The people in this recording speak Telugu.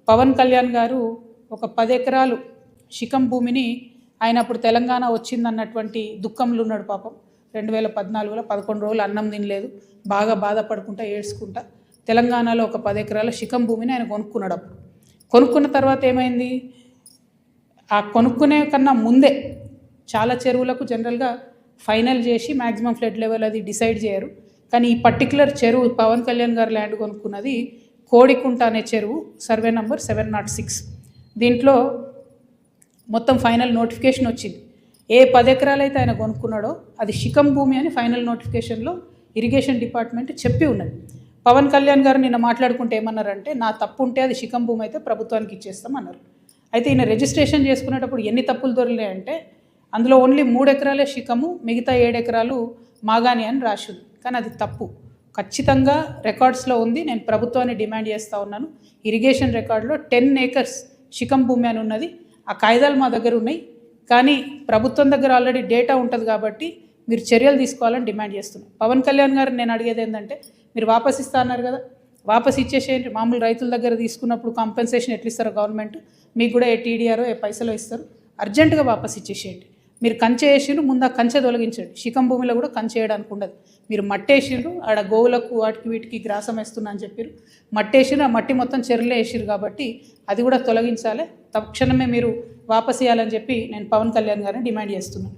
పవన్ కళ్యాణ్ గారు ఒక 10 ఎకరాలు శిఖం భూమిని ఆయన అప్పుడు తెలంగాణ వచ్చిందన్నటువంటి దుఃఖంలో ఉన్నాడు పాపం. 2014లో 11 రోజులు అన్నం తినలేదు, బాగా బాధపడుకుంటా ఏడ్చుకుంటా తెలంగాణలో ఒక 10 ఎకరాల శిఖం భూమిని ఆయన కొనుక్కున్నాడు. అప్పుడు కొనుక్కున్న తర్వాత ఏమైంది, ఆ కొనుక్కునే కన్నా ముందే చాలా చెరువులకు జనరల్గా ఫైనల్ చేసి మ్యాక్సిమం ఫ్లడ్ లెవెల్ అది డిసైడ్ చేయరు. కానీ ఈ పర్టికులర్ చెరువు పవన్ కళ్యాణ్ గారు ల్యాండ్ కొనుక్కున్నది కోడికుంట అనే చెరువు, సర్వే నంబర్ 706. దీంట్లో మొత్తం ఫైనల్ నోటిఫికేషన్ వచ్చింది. ఏ 10 ఎకరాలు అయితే ఆయన కొనుక్కున్నాడో అది శిఖం భూమి అని ఫైనల్ నోటిఫికేషన్లో ఇరిగేషన్ డిపార్ట్మెంట్ చెప్పి ఉన్నది. పవన్ కళ్యాణ్ గారు నిన్న మాట్లాడుకుంటే ఏమన్నారంటే, నా తప్పు ఉంటే అది శిఖం భూమి అయితే ప్రభుత్వానికి ఇచ్చేస్తాం అన్నారు. అయితే ఈయన రిజిస్ట్రేషన్ చేసుకునేటప్పుడు ఎన్ని తప్పులు దొరికినాయంటే, అందులో ఓన్లీ 3 ఎకరాలే శిఖము, మిగతా 7 ఎకరాలు మాగాని అని రాసింది. కానీ అది తప్పు, ఖచ్చితంగా రికార్డ్స్లో ఉంది. నేను ప్రభుత్వాన్ని డిమాండ్ చేస్తూ ఉన్నాను. ఇరిగేషన్ రికార్డులో 10 ఏకర్స్ శిఖం భూమి అని ఉన్నది. ఆ కాయిదాలు మా దగ్గర ఉన్నాయి, కానీ ప్రభుత్వం దగ్గర ఆల్రెడీ డేటా ఉంటుంది కాబట్టి మీరు చర్యలు తీసుకోవాలని డిమాండ్ చేస్తున్నాను. పవన్ కళ్యాణ్ గారు నేను అడిగేది ఏంటంటే, మీరు వాపస్ ఇస్తా అన్నారు కదా, వాపస్ ఇచ్చేసేయండి. మామూలు రైతుల దగ్గర తీసుకున్నప్పుడు కాంపెన్సేషన్ ఎట్లా ఇస్తారో గవర్నమెంట్, మీకు కూడా ఏ టీడీఆరో ఏ పైసలో ఇస్తారు, అర్జెంటుగా వాపస్ ఇచ్చేసేయండి. మీరు కంచె వేసిండ్రు, ముందు ఆ కంచె తొలగించండి. శిఖం భూమిలో కూడా కంచె వేయడానికి ఉండదు. మీరు మట్టేసిండ్రు, ఆడ గోవులకు వాటికి వీటికి గ్రాసం వేస్తున్నా అని చెప్పారు. మట్టేసిండ్రు, ఆ మట్టి మొత్తం చెరువులో వేసిరు కాబట్టి అది కూడా తొలగించాలి. తక్షణమే మీరు వాపస్ ఇవ్వాలని చెప్పి నేను పవన్ కళ్యాణ్ గారిని డిమాండ్ చేస్తున్నాను.